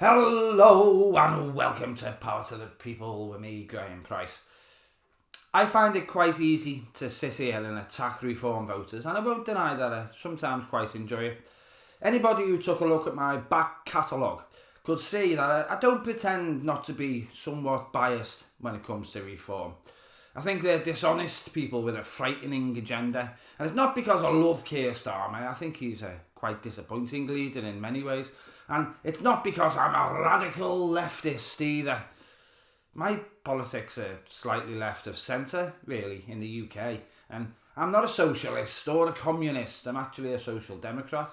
Hello and welcome to Power to the People with me, Graeme Pryce. I find it quite easy to sit here and attack reform voters, and I won't deny that I sometimes quite enjoy it. Anybody who took a look at my back catalogue could see that I don't pretend not to be somewhat biased when it comes to reform. I think they're dishonest people with a frightening agenda, and it's not because I love Keir Starmer. I think he's a quite disappointing leader in many ways, and it's not because I'm a radical leftist either. My politics are slightly left of centre, really, in the UK, and I'm not a socialist or a communist. I'm actually a social democrat.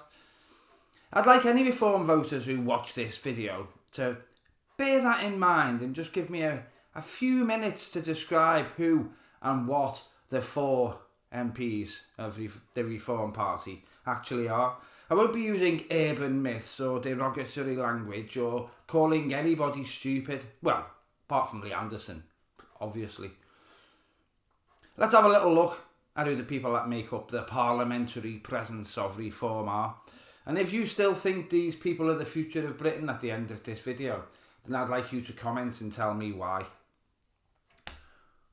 I'd like any reform voters who watch this video to bear that in mind and just give me a few minutes to describe who and what the four MPs of the Reform Party actually are. I won't be using urban myths or derogatory language or calling anybody stupid. Well, apart from Lee Anderson, obviously. Let's have a little look at who the people that make up the parliamentary presence of Reform are. And if you still think these people are the future of Britain at the end of this video, then I'd like you to comment and tell me why.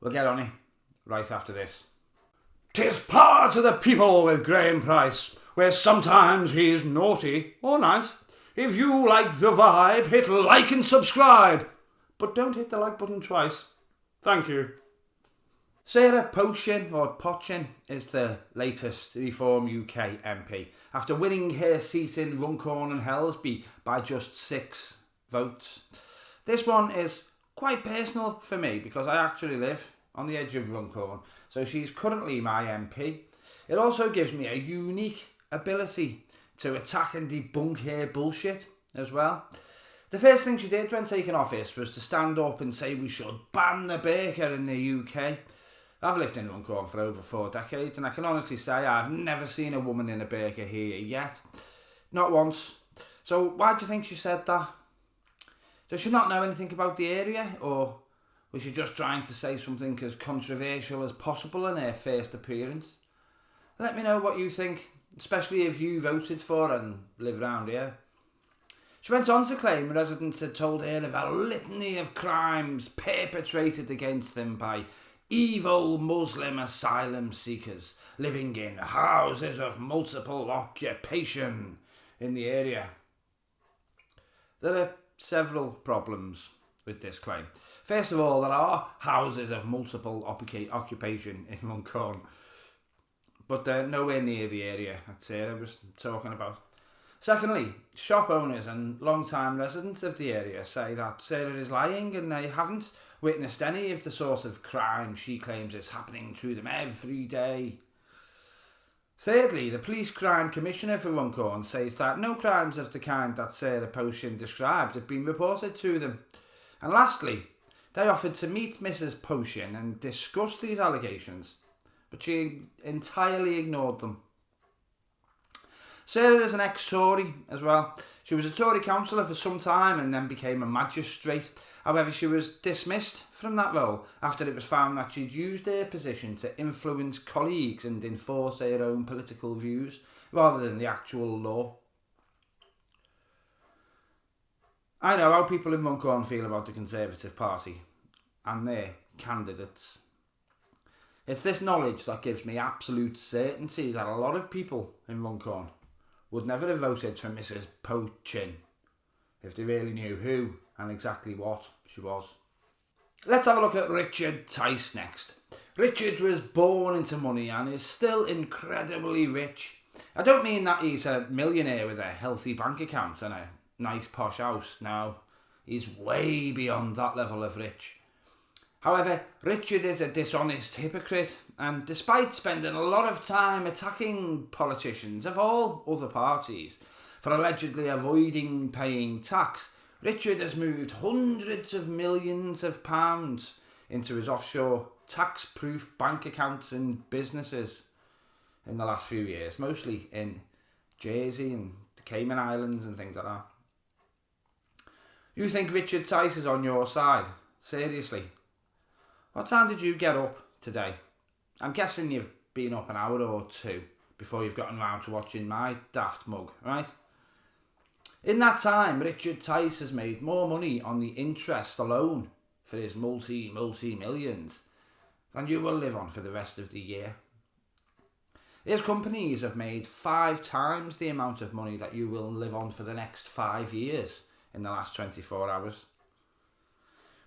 We'll get on it right after this. 'Tis Power to the People with Graeme Pryce, where sometimes he's naughty or nice. If you like the vibe, hit like and subscribe. But don't hit the like button twice. Thank you. Sarah Pochin is the latest Reform UK MP, after winning her seat in Runcorn and Helsby by just 6 votes. This one is quite personal for me because I actually live on the edge of Runcorn, so she's currently my MP. It also gives me a unique ability to attack and debunk her bullshit as well. The first thing she did when taking office was to stand up and say we should ban the burqa in the UK. I've lived in Runcorn for over 4 decades, and I can honestly say I've never seen a woman in a burqa here yet. Not once. So why do you think she said that? Does she not know anything about the area, or was she just trying to say something as controversial as possible in her first appearance? Let me know what you think, especially if you voted for her and live around here. She went on to claim residents had told her of a litany of crimes perpetrated against them by evil Muslim asylum seekers living in houses of multiple occupation in the area. There are several problems with this claim. First of all, there are houses of multiple occupation in Runcorn, but they're nowhere near the area that Sarah was talking about. Secondly, shop owners and long-time residents of the area say that Sarah is lying and they haven't witnessed any of the sort of crime she claims is happening to them every day. Thirdly, the Police Crime Commissioner for Runcorn says that no crimes of the kind that Sarah Pochin described have been reported to them. And lastly, they offered to meet Mrs. Pochin and discuss these allegations, but she entirely ignored them. Sarah is an ex-Tory as well. She was a Tory councillor for some time and then became a magistrate. However, she was dismissed from that role after it was found that she'd used her position to influence colleagues and enforce her own political views rather than the actual law. I know how people in Runcorn feel about the Conservative Party and their candidates. It's this knowledge that gives me absolute certainty that a lot of people in Runcorn would never have voted for Mrs. Pochin if they really knew who and exactly what she was. Let's have a look at Richard Tice next. Richard was born into money and is still incredibly rich. I don't mean that he's a millionaire with a healthy bank account and a nice posh house. No, he's way beyond that level of rich. However, Richard is a dishonest hypocrite, and despite spending a lot of time attacking politicians of all other parties for allegedly avoiding paying tax, Richard has moved hundreds of millions of pounds into his offshore tax-proof bank accounts and businesses in the last few years, mostly in Jersey and the Cayman Islands and things like that. You think Richard Tice is on your side? Seriously? What time did you get up today? I'm guessing you've been up an hour or two before you've gotten round to watching my daft mug, right? In that time, Richard Tice has made more money on the interest alone for his multi-millions than you will live on for the rest of the year. His companies have made 5 times the amount of money that you will live on for the next 5 years in the last 24 hours.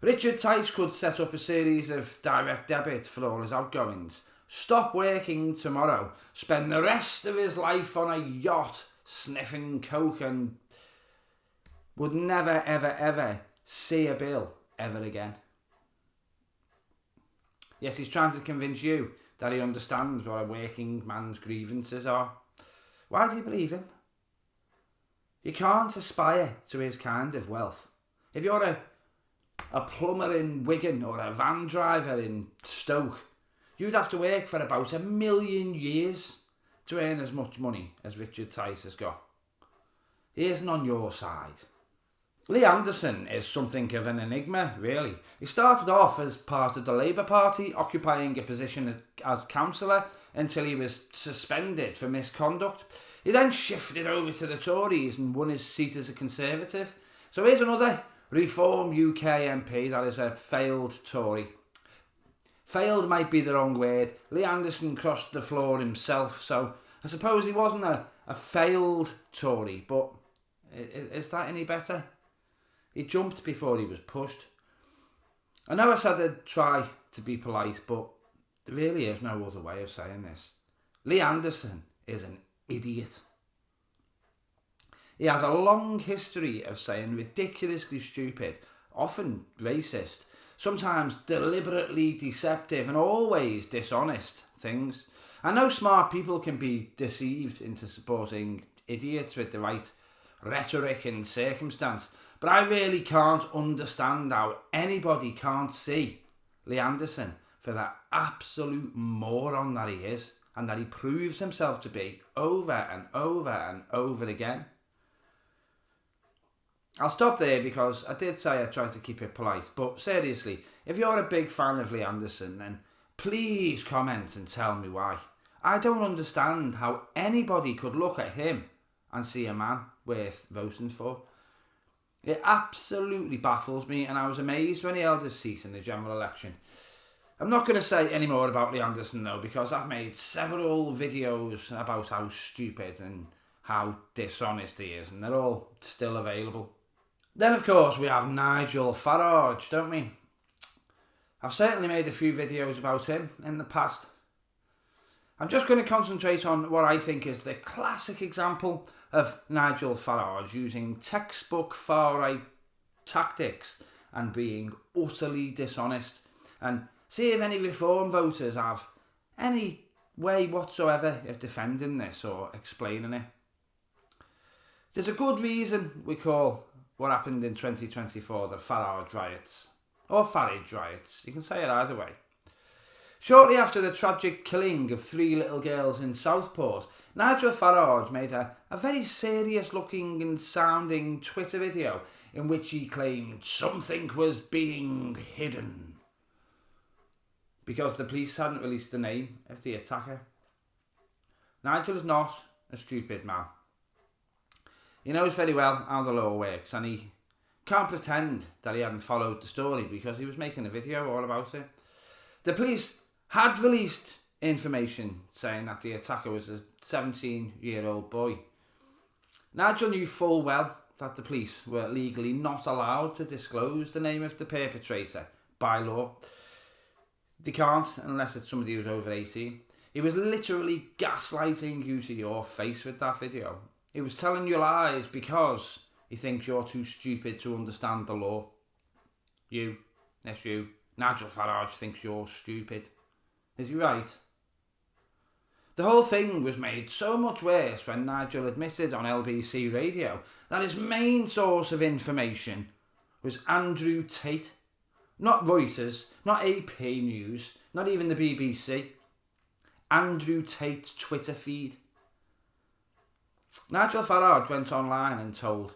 Richard Tice could set up a series of direct debits for all his outgoings, stop working tomorrow, spend the rest of his life on a yacht sniffing coke, and would never, ever, ever see a bill ever again. Yet he's trying to convince you that he understands what a working man's grievances are. Why do you believe him? You can't aspire to his kind of wealth. If you're a plumber in Wigan or a van driver in Stoke, you'd have to work for about 1 million years to earn as much money as Richard Tice has got. He isn't on your side. Lee Anderson is something of an enigma, really. He started off as part of the Labour Party, occupying a position as councillor until he was suspended for misconduct. He then shifted over to the Tories and won his seat as a Conservative. So here's another Reform UK MP that is a failed Tory. Failed might be the wrong word. Lee Anderson crossed the floor himself, so I suppose he wasn't a failed Tory, but is that any better? He jumped before he was pushed. I know I said I'd try to be polite, but there really is no other way of saying this. Lee Anderson is an idiot. He has a long history of saying ridiculously stupid, often racist, sometimes deliberately deceptive and always dishonest things. I know smart people can be deceived into supporting idiots with the right rhetoric and circumstance, but I really can't understand how anybody can't see Lee Anderson for that absolute moron that he is, and that he proves himself to be over and over and over again. I'll stop there because I did say I tried to keep it polite, but seriously, if you're a big fan of Lee Anderson, then please comment and tell me why. I don't understand how anybody could look at him and see a man worth voting for. It absolutely baffles me, and I was amazed when he held his seat in the general election. I'm not going to say any more about Lee Anderson though, because I've made several videos about how stupid and how dishonest he is, and they're all still available. Then of course we have Nigel Farage, don't we? I've certainly made a few videos about him in the past. I'm just going to concentrate on what I think is the classic example of Nigel Farage using textbook far-right tactics and being utterly dishonest, and see if any Reform voters have any way whatsoever of defending this or explaining it. There's a good reason we call what happened in 2024 the Farage riots, or Farage riots, you can say it either way. Shortly after the tragic killing of 3 little girls in Southport, Nigel Farage made a very serious looking and sounding Twitter video in which he claimed something was being hidden because the police hadn't released the name of the attacker. Nigel is not a stupid man. He knows very well how the law works, and he can't pretend that he hadn't followed the story because he was making a video all about it. The police had released information saying that the attacker was a 17-year-old boy. Nigel knew full well that the police were legally not allowed to disclose the name of the perpetrator by law. They can't unless it's somebody who's over 18. He was literally gaslighting you to your face with that video. He was telling you lies because he thinks you're too stupid to understand the law. You, Nigel Farage thinks you're stupid. Is he right? The whole thing was made so much worse when Nigel admitted on LBC radio that his main source of information was Andrew Tate. Not Reuters, not AP News, not even the BBC. Andrew Tate's Twitter feed. Nigel Farage went online and told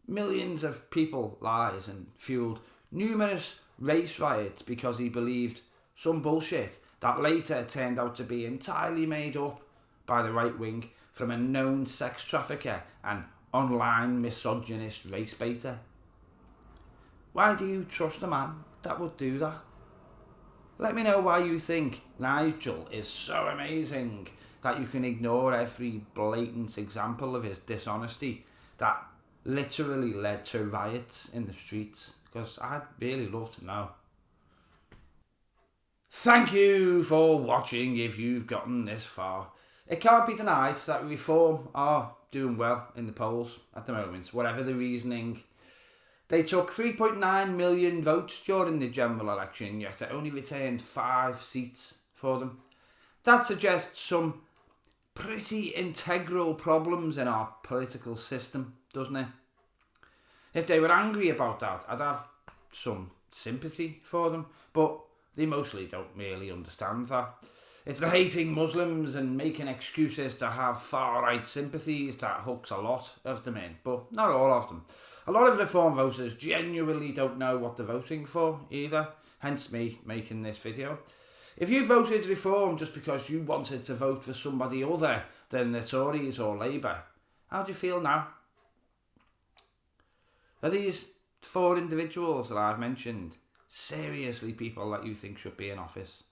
millions of people lies and fueled numerous race riots because he believed some bullshit that later turned out to be entirely made up by the right wing from a known sex trafficker and online misogynist race baiter. Why do you trust a man that would do that? Let me know why you think Nigel is so amazing that you can ignore every blatant example of his dishonesty that literally led to riots in the streets, because I'd really love to know. Thank you for watching if you've gotten this far. It can't be denied that Reform are doing well in the polls at the moment, whatever the reasoning. They took 3.9 million votes during the general election, yet it only returned 5 seats for them. That suggests some pretty integral problems in our political system, doesn't it? If they were angry about that, I'd have some sympathy for them, but they mostly don't really understand that. It's the hating Muslims and making excuses to have far-right sympathies that hooks a lot of them in, but not all of them. A lot of Reform voters genuinely don't know what they're voting for either, hence me making this video. If you voted Reform just because you wanted to vote for somebody other than the Tories or Labour, how do you feel now? Are these 4 individuals that I've mentioned seriously people that you think should be in office?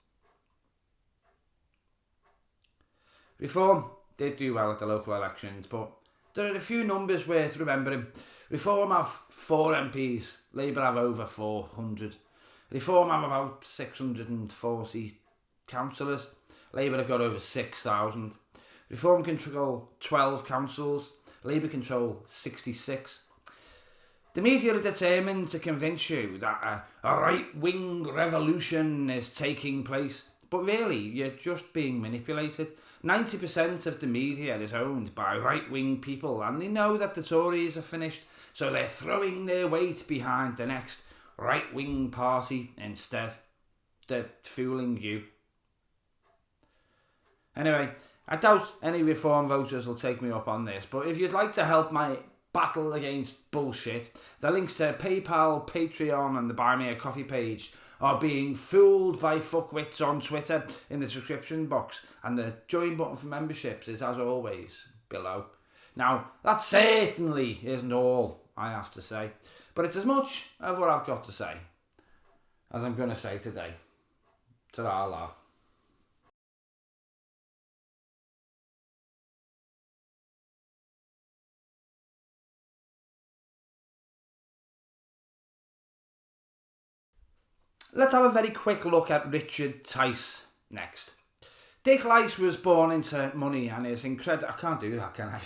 Reform did do well at the local elections, but there are a few numbers worth remembering. Reform have 4 MPs, Labour have over 400. Reform have about 640 councillors, Labour have got over 6,000. Reform control 12 councils, Labour control 66. The media are determined to convince you that a right-wing revolution is taking place, but really you're just being manipulated. 90% of the media is owned by right-wing people, and they know that the Tories are finished, so they're throwing their weight behind the next right-wing party instead. They're fooling you. Anyway, I doubt any Reform voters will take me up on this, but if you'd like to help my battle against bullshit, the links to PayPal, Patreon and the Buy Me a Coffee page are being fooled by fuckwits on Twitter in the description box, and the join button for memberships is, as always, below. Now, that certainly isn't all I have to say, but it's as much of what I've got to say as I'm going to say today. Ta-ra. Let's have a very quick look at Richard Tice next. Dick Lice was born into money and is incredible. I can't do that, can I?